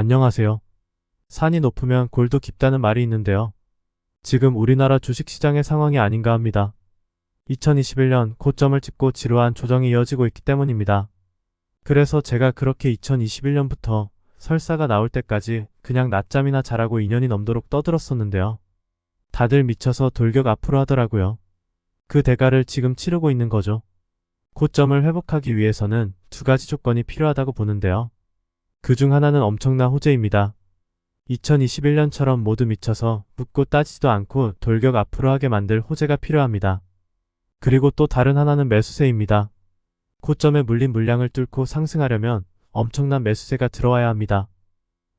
안녕하세요. 산이 높으면 골도 깊다는 말이 있는데요. 지금 우리나라 주식시장의 상황이 아닌가 합니다. 2021년 고점을 찍고 지루한 조정이 이어지고 있기 때문입니다. 그래서 제가 그렇게 2021년부터 설사가 나올 때까지 그냥 낮잠이나 자라고 2년이 넘도록 떠들었었는데요. 다들 미쳐서 돌격 앞으로 하더라고요. 그 대가를 지금 치르고 있는 거죠. 고점을 회복하기 위해서는 두 가지 조건이 필요하다고 보는데요. 그중 하나는 엄청난 호재입니다. 2021년처럼 모두 미쳐서 묻고 따지지도 않고 돌격 앞으로 하게 만들 호재가 필요합니다. 그리고 또 다른 하나는 매수세입니다. 고점에 물린 물량을 뚫고 상승하려면 엄청난 매수세가 들어와야 합니다.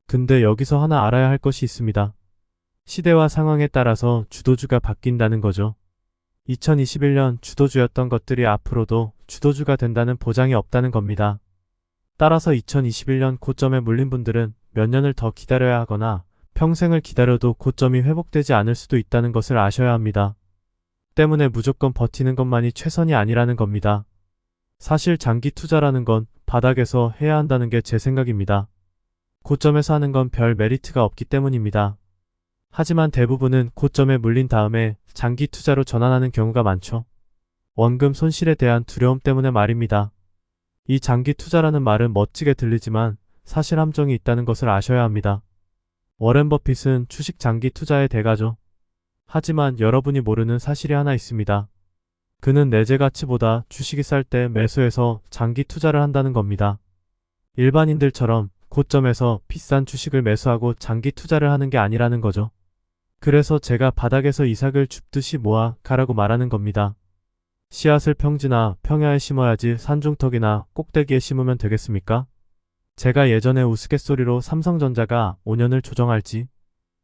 근데 여기서 하나 알아야 할 것이 있습니다. 시대와 상황에 따라서 주도주가 바뀐다는 거죠. 2021년 주도주였던 것들이 앞으로도 주도주가 된다는 보장이 없다는 겁니다. 따라서 2021년 고점에 물린 분들은 몇 년을 더 기다려야 하거나 평생을 기다려도 고점이 회복되지 않을 수도 있다는 것을 아셔야 합니다. 때문에 무조건 버티는 것만이 최선이 아니라는 겁니다. 사실 장기 투자라는 건 바닥에서 해야 한다는 게 제 생각입니다. 고점에서 하는 건 별 메리트가 없기 때문입니다. 하지만 대부분은 고점에 물린 다음에 장기 투자로 전환하는 경우가 많죠. 원금 손실에 대한 두려움 때문에 말입니다. 이 장기 투자라는 말은 멋지게 들리지만 사실 함정이 있다는 것을 아셔야 합니다. 워렌 버핏은 주식 장기 투자의 대가죠. 하지만 여러분이 모르는 사실이 하나 있습니다. 그는 내재 가치보다 주식이 쌀 때 매수해서 장기 투자를 한다는 겁니다. 일반인들처럼 고점에서 비싼 주식을 매수하고 장기 투자를 하는 게 아니라는 거죠. 그래서 제가 바닥에서 이삭을 줍듯이 모아 가라고 말하는 겁니다. 씨앗을 평지나 평야에 심어야지 산중턱이나 꼭대기에 심으면 되겠습니까? 제가 예전에 우스갯소리로 삼성전자가 5년을 조정할지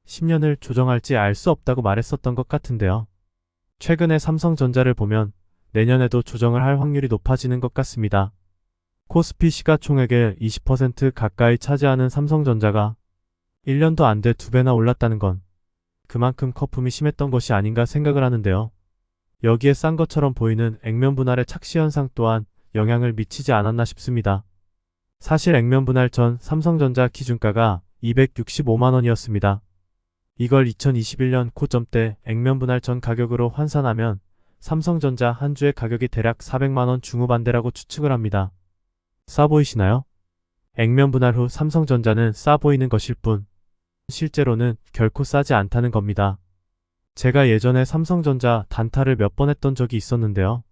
10년을 조정할지 알 수 없다고 말했었던 것 같은데요. 최근에 삼성전자를 보면 내년에도 조정을 할 확률이 높아지는 것 같습니다. 코스피 시가총액의 20% 가까이 차지하는 삼성전자가 1년도 안 돼 2배나 올랐다는 건 그만큼 거품이 심했던 것이 아닌가 생각을 하는데요. 여기에 싼 것처럼 보이는 액면 분할의 착시 현상 또한 영향을 미치지 않았나 싶습니다. 사실 액면 분할 전 삼성전자 기준가가 265만원이었습니다. 이걸 2021년 고점 때 액면 분할 전 가격으로 환산하면 삼성전자 한 주의 가격이 대략 400만원 중후반대라고 추측을 합니다. 싸 보이시나요? 액면 분할 후 삼성전자는 싸 보이는 것일 뿐 실제로는 결코 싸지 않다는 겁니다. 제가 예전에 삼성전자 단타를 몇 번 했던 적이 있었는데요.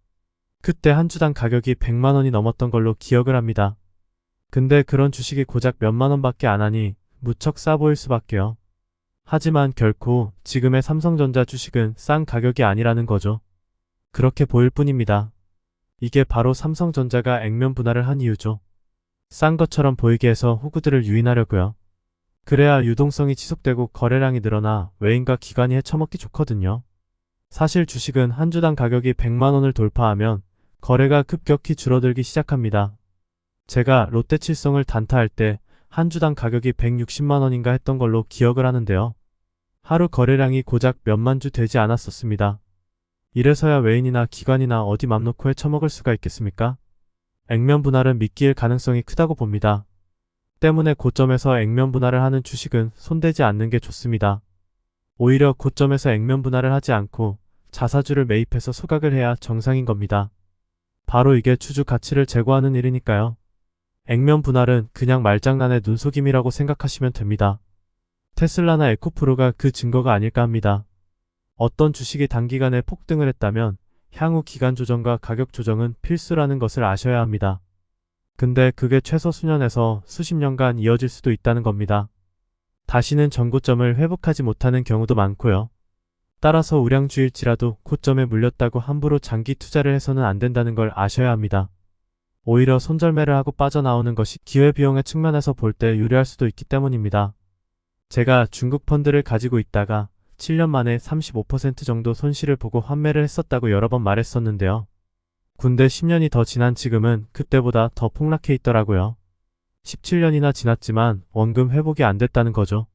그때 한 주당 가격이 100만원이 넘었던 걸로 기억을 합니다. 근데 그런 주식이 고작 몇만원밖에 안 하니 무척 싸 보일 수밖에요. 하지만 결코 지금의 삼성전자 주식은 싼 가격이 아니라는 거죠. 그렇게 보일 뿐입니다. 이게 바로 삼성전자가 액면 분할을 한 이유죠. 싼 것처럼 보이게 해서 호구들을 유인하려고요. 그래야 유동성이 지속되고 거래량이 늘어나 외인과 기관이 헤쳐먹기 좋거든요. 사실 주식은 한 주당 가격이 100만원을 돌파하면 거래가 급격히 줄어들기 시작합니다. 제가 롯데칠성을 단타할 때 한 주당 가격이 160만원인가 했던 걸로 기억을 하는데요. 하루 거래량이 고작 몇만 주 되지 않았었습니다. 이래서야 외인이나 기관이나 어디 맘 놓고 헤쳐먹을 수가 있겠습니까? 액면 분할은 미끼일 가능성이 크다고 봅니다. 때문에 고점에서 액면 분할을 하는 주식은 손대지 않는 게 좋습니다. 오히려 고점에서 액면 분할을 하지 않고 자사주를 매입해서 소각을 해야 정상인 겁니다. 바로 이게 주주 가치를 제고하는 일이니까요. 액면 분할은 그냥 말장난의 눈속임이라고 생각하시면 됩니다. 테슬라나 에코프로가 그 증거가 아닐까 합니다. 어떤 주식이 단기간에 폭등을 했다면 향후 기간 조정과 가격 조정은 필수라는 것을 아셔야 합니다. 근데 그게 최소 수년에서 수십 년간 이어질 수도 있다는 겁니다. 다시는 전고점을 회복하지 못하는 경우도 많고요. 따라서 우량주일지라도 고점에 물렸다고 함부로 장기 투자를 해서는 안 된다는 걸 아셔야 합니다. 오히려 손절매를 하고 빠져나오는 것이 기회비용의 측면에서 볼 때 유리할 수도 있기 때문입니다. 제가 중국 펀드를 가지고 있다가 7년 만에 35% 정도 손실을 보고 환매를 했었다고 여러 번 말했었는데요. 근데 10년이 더 지난 지금은 그때보다 더 폭락해 있더라고요. 17년이나 지났지만 원금 회복이 안 됐다는 거죠.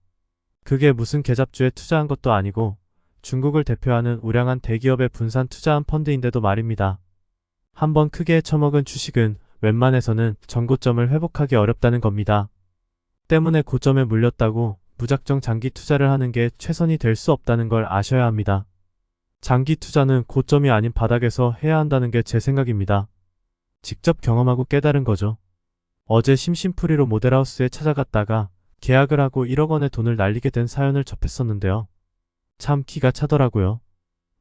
그게 무슨 계잡주에 투자한 것도 아니고 중국을 대표하는 우량한 대기업에 분산 투자한 펀드인데도 말입니다. 한번 크게 처먹은 주식은 웬만해서는 전고점을 회복하기 어렵다는 겁니다. 때문에 고점에 물렸다고 무작정 장기 투자를 하는 게 최선이 될 수 없다는 걸 아셔야 합니다. 장기 투자는 고점이 아닌 바닥에서 해야 한다는 게 제 생각입니다. 직접 경험하고 깨달은 거죠. 어제 심심풀이로 모델하우스에 찾아갔다가 계약을 하고 1억 원의 돈을 날리게 된 사연을 접했었는데요. 참 기가 차더라고요.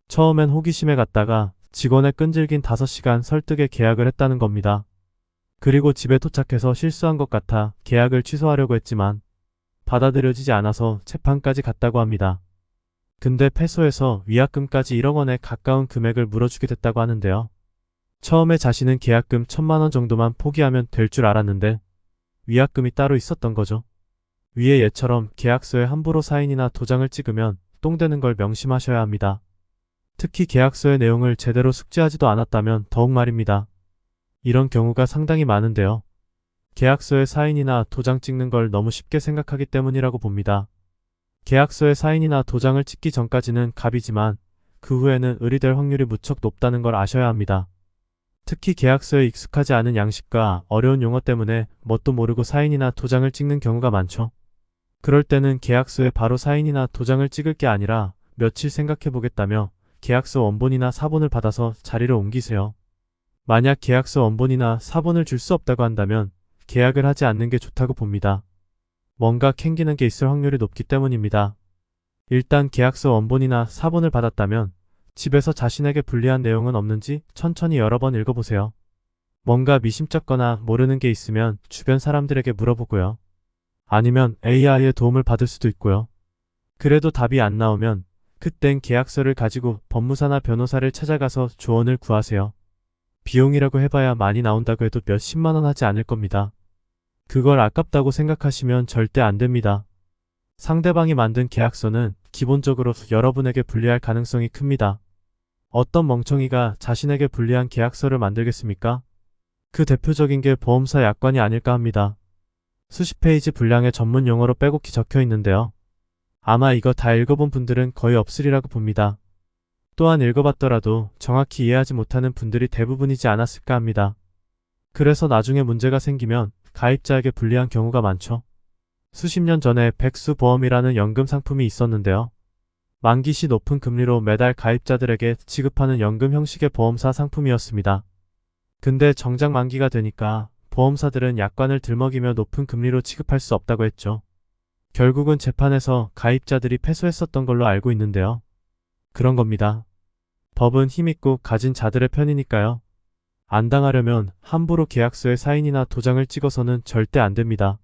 처음엔 호기심에 갔다가 직원의 끈질긴 5시간 설득에 계약을 했다는 겁니다. 그리고 집에 도착해서 실수한 것 같아 계약을 취소하려고 했지만 받아들여지지 않아서 재판까지 갔다고 합니다. 근데 패소해서 위약금까지 1억 원에 가까운 금액을 물어주게 됐다고 하는데요. 처음에 자신은 계약금 1,000만 원 정도만 포기하면 될 줄 알았는데 위약금이 따로 있었던 거죠. 위의 예처럼 계약서에 함부로 사인이나 도장을 찍으면 똥되는 걸 명심하셔야 합니다. 특히 계약서의 내용을 제대로 숙지하지도 않았다면 더욱 말입니다. 이런 경우가 상당히 많은데요. 계약서에 사인이나 도장 찍는 걸 너무 쉽게 생각하기 때문이라고 봅니다. 계약서에 사인이나 도장을 찍기 전까지는 갑이지만 그 후에는 을이 될 확률이 무척 높다는 걸 아셔야 합니다. 특히 계약서에 익숙하지 않은 양식과 어려운 용어 때문에 뭣도 모르고 사인이나 도장을 찍는 경우가 많죠. 그럴 때는 계약서에 바로 사인이나 도장을 찍을 게 아니라 며칠 생각해 보겠다며 계약서 원본이나 사본을 받아서 자리를 옮기세요. 만약 계약서 원본이나 사본을 줄 수 없다고 한다면 계약을 하지 않는 게 좋다고 봅니다. 뭔가 캥기는 게 있을 확률이 높기 때문입니다. 일단 계약서 원본이나 사본을 받았다면 집에서 자신에게 불리한 내용은 없는지 천천히 여러 번 읽어보세요. 뭔가 미심쩍거나 모르는 게 있으면 주변 사람들에게 물어보고요. 아니면 AI의 도움을 받을 수도 있고요. 그래도 답이 안 나오면 그땐 계약서를 가지고 법무사나 변호사를 찾아가서 조언을 구하세요. 비용이라고 해봐야 많이 나온다고 해도 몇십만 원 하지 않을 겁니다. 그걸 아깝다고 생각하시면 절대 안 됩니다. 상대방이 만든 계약서는 기본적으로 여러분에게 불리할 가능성이 큽니다. 어떤 멍청이가 자신에게 불리한 계약서를 만들겠습니까? 그 대표적인 게 보험사 약관이 아닐까 합니다. 수십 페이지 분량의 전문 용어로 빼곡히 적혀 있는데요. 아마 이거 다 읽어본 분들은 거의 없으리라고 봅니다. 또한 읽어봤더라도 정확히 이해하지 못하는 분들이 대부분이지 않았을까 합니다. 그래서 나중에 문제가 생기면 가입자에게 불리한 경우가 많죠. 수십 년 전에 백수보험이라는 연금 상품이 있었는데요. 만기시 높은 금리로 매달 가입자들에게 지급하는 연금 형식의 보험사 상품이었습니다. 근데 정작 만기가 되니까 보험사들은 약관을 들먹이며 높은 금리로 지급할 수 없다고 했죠. 결국은 재판에서 가입자들이 패소했었던 걸로 알고 있는데요. 그런 겁니다. 법은 힘있고 가진 자들의 편이니까요. 안 당하려면 함부로 계약서에 사인이나 도장을 찍어서는 절대 안 됩니다.